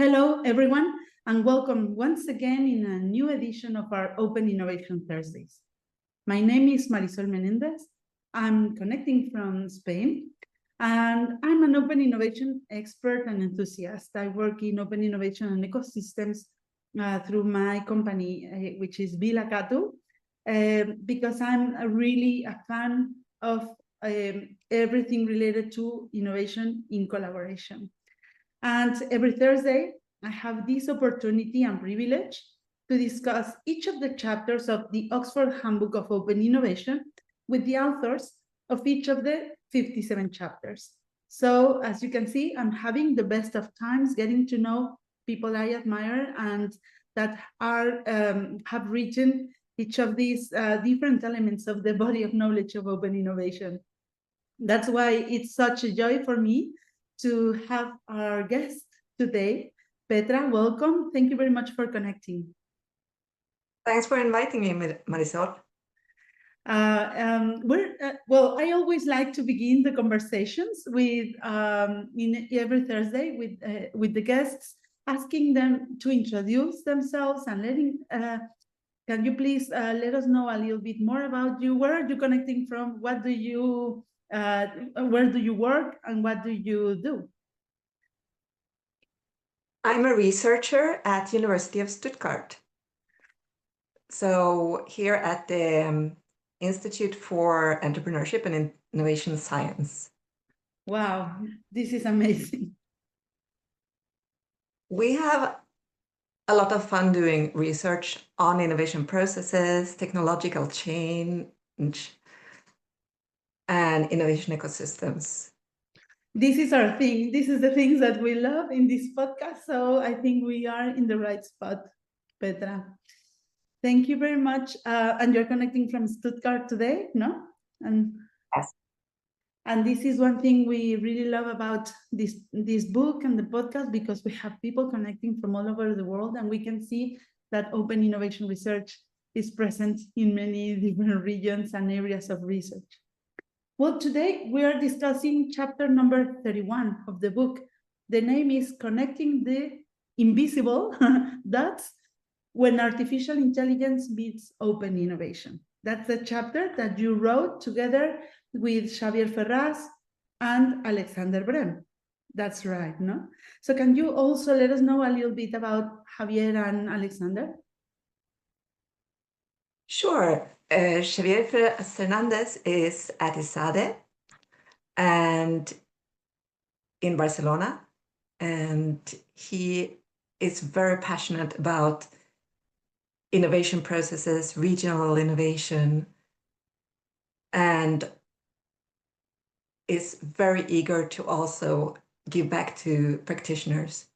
Hello, everyone, and welcome once again in a new edition of our Open Innovation Thursdays. My name is Marisol Menendez. I'm connecting from Spain, and I'm an open innovation expert and enthusiast. I work in open innovation and ecosystems through my company, which is Vilacatu, because I'm really a fan of everything related to innovation in collaboration. And every Thursday, I have this opportunity and privilege to discuss each of the chapters of the Oxford Handbook of Open Innovation with the authors of each of the 57 chapters. So as you can see, I'm having the best of times getting to know people I admire and that are have written each of these different elements of the body of knowledge of open innovation. That's why it's such a joy for me to have our guest today. Petra, welcome. Thank you very much for connecting. Thanks for inviting me, Marisol. Well, I always like to begin the conversations with in every Thursday with the guests, asking them to introduce themselves and letting. Can you please let us know a little bit more about you? Where are you connecting from? What do you? Where do you work and what do you do? I'm a researcher at University of Stuttgart. So here at the Institute for Entrepreneurship and Innovation Science. Wow, this is amazing. We have a lot of fun doing research on innovation processes, technological change, and innovation ecosystems. This is our thing. This is the things that we love in this podcast. So I think we are in the right spot, Petra. Thank you very much. And you're connecting from Stuttgart today, no? And yes. And this is one thing we really love about this book and the podcast, because we have people connecting from all over the world, and we can see that open innovation research is present in many different regions and areas of research. Well, today we are discussing chapter number 31 of the book. The name is Connecting the Invisible Dots When Artificial Intelligence Meets Open Innovation. That's the chapter that you wrote together with Xavier Ferraz and Alexander Brem. That's right, no? So can you also let us know a little bit about Javier and Alexander? Sure. Xavier Fernandez is at ISADE and in Barcelona, and he is very passionate about innovation processes, regional innovation, and is very eager to also give back to practitioners.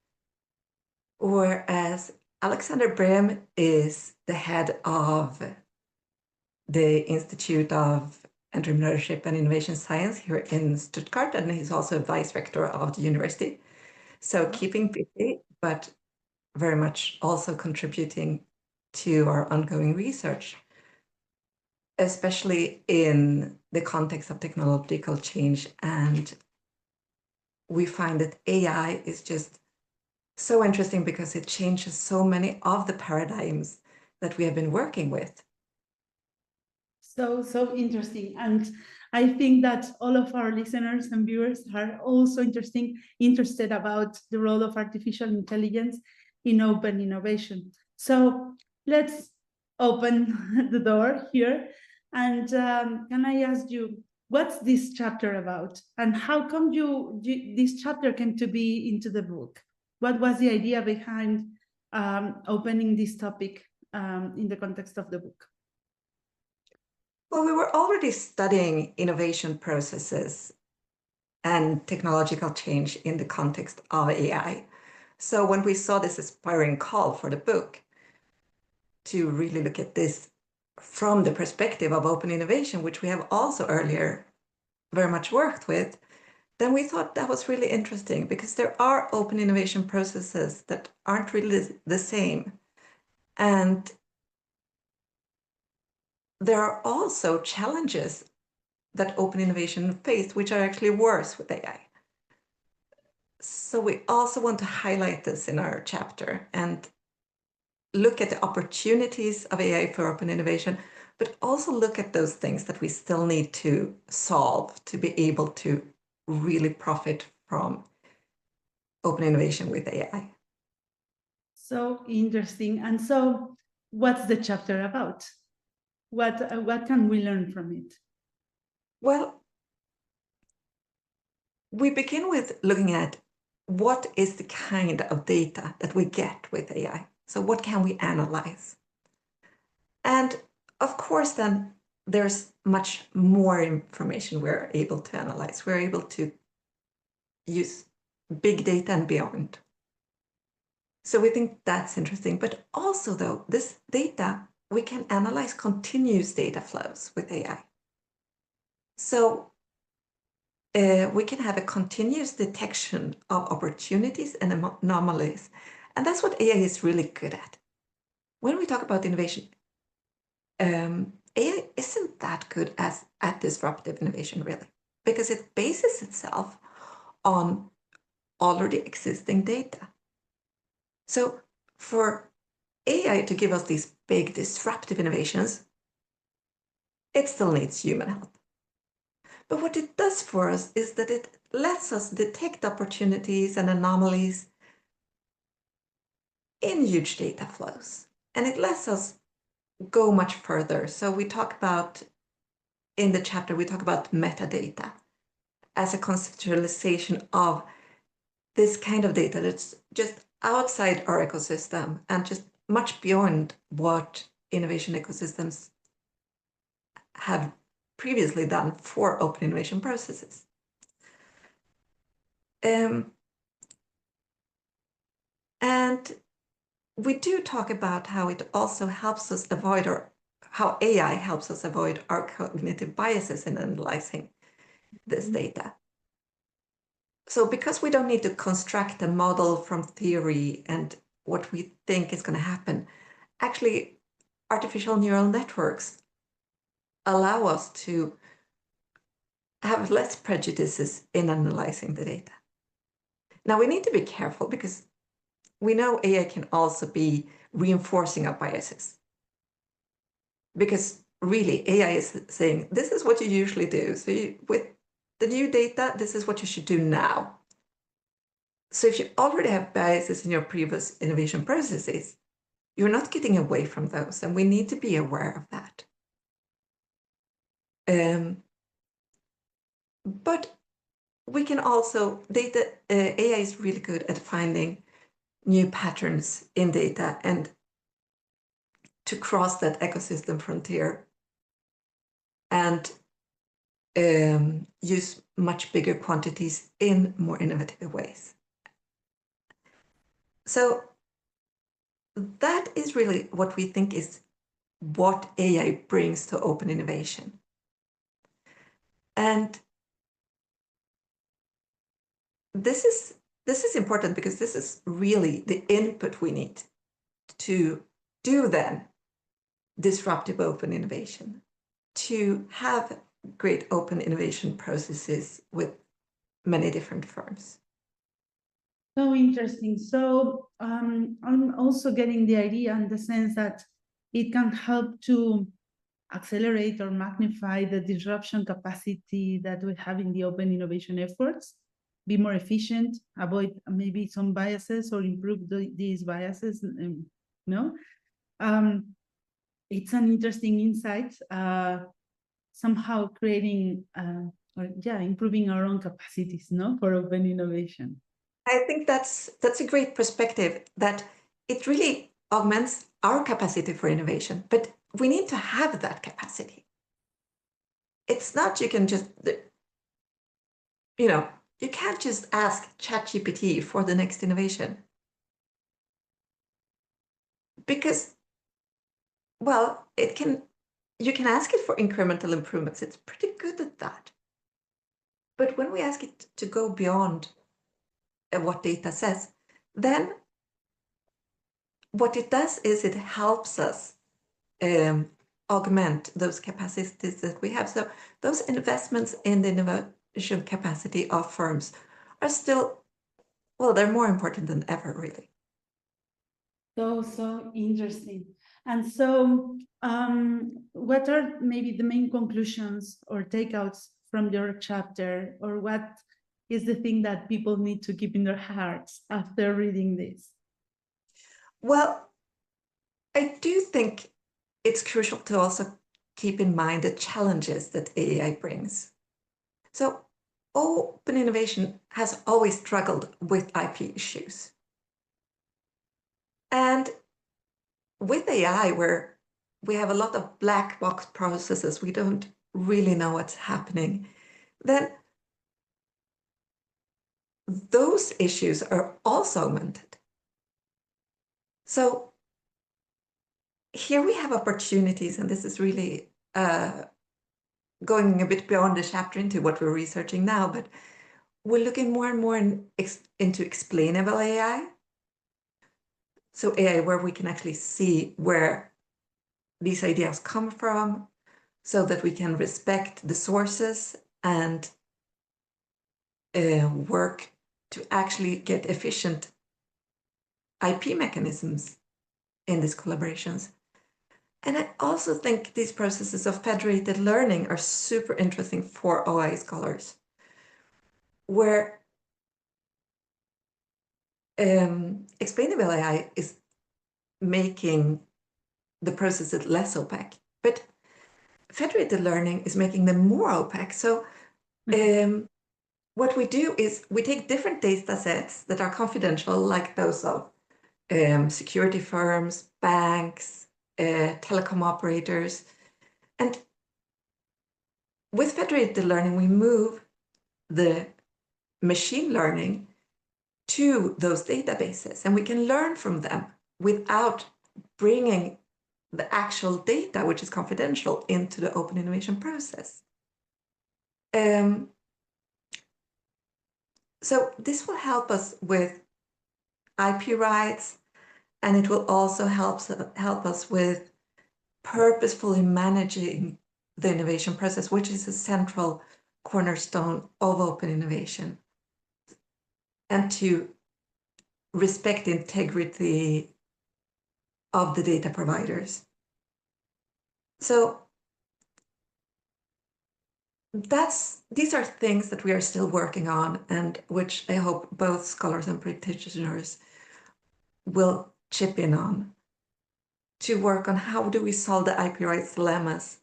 Whereas Alexander Brem is the head of the Institute of Entrepreneurship and Innovation Science here in Stuttgart, and he's also vice rector of the university. So keeping busy, but very much also contributing to our ongoing research, especially in the context of technological change. And we find that AI is just so interesting because it changes so many of the paradigms that we have been working with. So interesting. And I think that all of our listeners and viewers are also interested about the role of artificial intelligence in open innovation. So let's open the door here. And can I ask you, what's this chapter about? And how come this chapter came to be into the book? What was the idea behind opening this topic in the context of the book? Well, we were already studying innovation processes and technological change in the context of AI. So when we saw this aspiring call for the book to really look at this from the perspective of open innovation, which we have also earlier very much worked with, then we thought that was really interesting because there are open innovation processes that aren't really the same. And there are also challenges that open innovation faced, which are actually worse with AI. So we also want to highlight this in our chapter and look at the opportunities of AI for open innovation, but also look at those things that we still need to solve to be able to really profit from open innovation with AI. So interesting. And so what's the chapter about? What can we learn from it? Well, we begin with looking at what is the kind of data that we get with AI. So what can we analyze? And of course, then there's much more information we're able to analyze. We're able to use big data and beyond. So we think that's interesting. But also, though, this data, we can analyze continuous data flows with AI. So we can have a continuous detection of opportunities and anomalies. And that's what AI is really good at. When we talk about innovation, AI isn't that good at disruptive innovation, really, because it bases itself on already existing data. So for AI to give us these big disruptive innovations, it still needs human help. But what it does for us is that it lets us detect opportunities and anomalies in huge data flows. And it lets us go much further. So we talk about, in the chapter, we talk about metadata as a conceptualization of this kind of data that's just outside our ecosystem and just much beyond what innovation ecosystems have previously done for open innovation processes. And we do talk about how it also helps us avoid, or how AI helps us avoid our cognitive biases in analyzing this data. So because we don't need to construct a model from theory and what we think is going to happen, actually, artificial neural networks allow us to have less prejudices in analyzing the data. Now, we need to be careful because we know AI can also be reinforcing our biases. Because really, AI is saying, this is what you usually do. So with the new data, this is what you should do now. So if you already have biases in your previous innovation processes, you're not getting away from those, and we need to be aware of that. But we can also, AI is really good at finding new patterns in data and to cross that ecosystem frontier and use much bigger quantities in more innovative ways. So that is really what we think is what AI brings to open innovation. And this is important because this is really the input we need to do then disruptive open innovation, to have great open innovation processes with many different firms. So interesting. So I'm also getting the idea in the sense that it can help to accelerate or magnify the disruption capacity that we have in the open innovation efforts, be more efficient, avoid maybe some biases or improve these biases. No, it's an interesting insight. Somehow creating improving our own capacities, no, for open innovation. I think that's a great perspective, that it really augments our capacity for innovation, but we need to have that capacity. It's not you can just, you can't just ask ChatGPT for the next innovation. Because, well, you can ask it for incremental improvements. It's pretty good at that. But when we ask it to go beyond what data says, then what it does is it helps us augment those capacities that we have. So those investments in the innovation capacity of firms are still well, they're more important than ever, really. So interesting. And so, what are maybe the main conclusions or takeouts from your chapter, or what is the thing that people need to keep in their hearts after reading this? Well, I do think it's crucial to also keep in mind the challenges that AI brings. So, open innovation has always struggled with IP issues. And with AI, where we have a lot of black box processes, we don't really know what's happening, then those issues are also augmented. So here we have opportunities, and this is really going a bit beyond the chapter into what we're researching now, but we're looking more and more into explainable AI. So AI where we can actually see where these ideas come from, so that we can respect the sources and work to actually get efficient IP mechanisms in these collaborations. And I also think these processes of federated learning are super interesting for OI scholars, where explainable AI is making the processes less opaque, but federated learning is making them more opaque. So what we do is we take different data sets that are confidential, like those of security firms, banks, telecom operators. And with federated learning, we move the machine learning to those databases, and we can learn from them without bringing the actual data, which is confidential, into the open innovation process. So this will help us with IP rights, and it will also help us with purposefully managing the innovation process, which is a central cornerstone of open innovation, and to respect the integrity of the data providers. So these are things that we are still working on, and which I hope both scholars and practitioners will chip in on, to work on how do we solve the IP rights dilemmas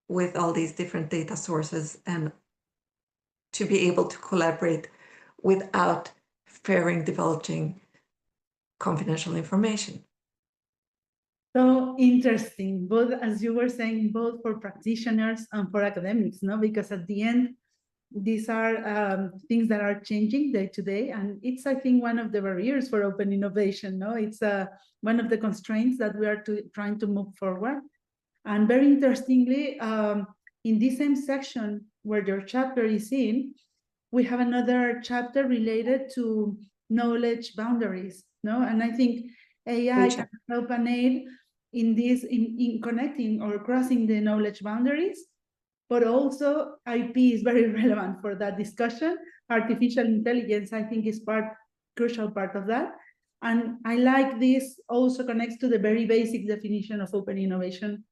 with all these different data sources, and to be able to collaborate without fearing divulging confidential information. So interesting, both, as you were saying, both for practitioners and for academics, no? Because at the end, these are things that are changing day to day, and it's, I think, one of the barriers for open innovation. No, it's one of the constraints that we are trying to move forward. And very interestingly, in this same section where your chapter is in, we have another chapter related to knowledge boundaries. No, and I think AI can help and aid in this, in connecting or crossing the knowledge boundaries. But also IP is very relevant for that discussion. Artificial intelligence, I think, is crucial part of that. And I like this also connects to the very basic definition of open innovation,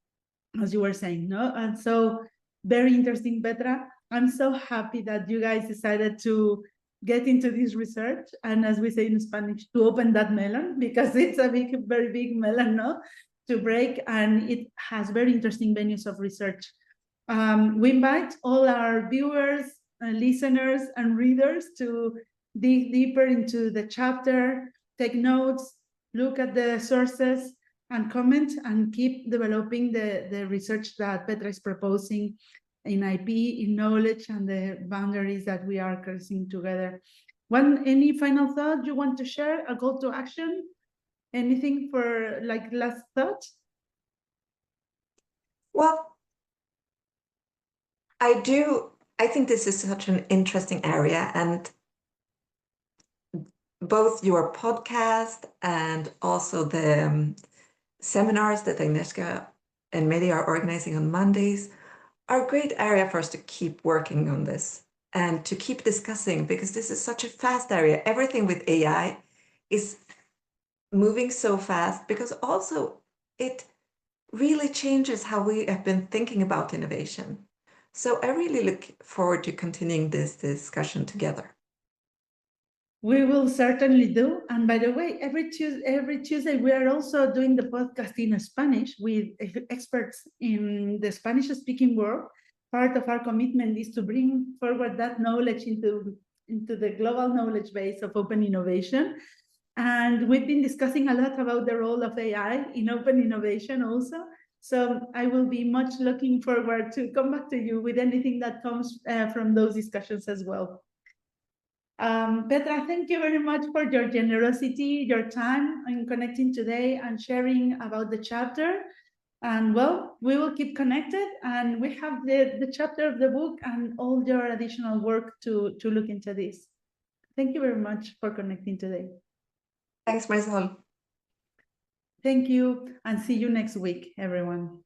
as you were saying, no? And so very interesting, Petra. I'm so happy that you guys decided to get into this research, and as we say in Spanish, to open that melon, because it's a very big melon, no, to break, and it has very interesting venues of research. We invite all our viewers, listeners, and readers to dig deeper into the chapter, take notes, look at the sources, and comment, and keep developing the research that Petra is proposing in IP, in knowledge, and the boundaries that we are crossing together. Any final thought you want to share? A call to action? Anything for like last thought? Well, I think this is such an interesting area, and both your podcast and also the seminars that Agnieszka and Mehdi are organizing on Mondays are a great area for us to keep working on this. and to keep discussing, because this is such a fast area. Everything with AI is moving so fast, because also it really changes how we have been thinking about innovation. So I really look forward to continuing this discussion together. We will certainly do. And by the way, every Tuesday, we are also doing the podcast in Spanish with experts in the Spanish-speaking world. Part of our commitment is to bring forward that knowledge into the global knowledge base of open innovation. And we've been discussing a lot about the role of AI in open innovation also. So I will be much looking forward to come back to you with anything that comes from those discussions as well. Petra, thank you very much for your generosity, your time in connecting today and sharing about the chapter. And well, we will keep connected, and we have the chapter of the book and all your additional work to look into this. Thank you very much for connecting today. Thanks, Marisol. Thank you, and see you next week, everyone.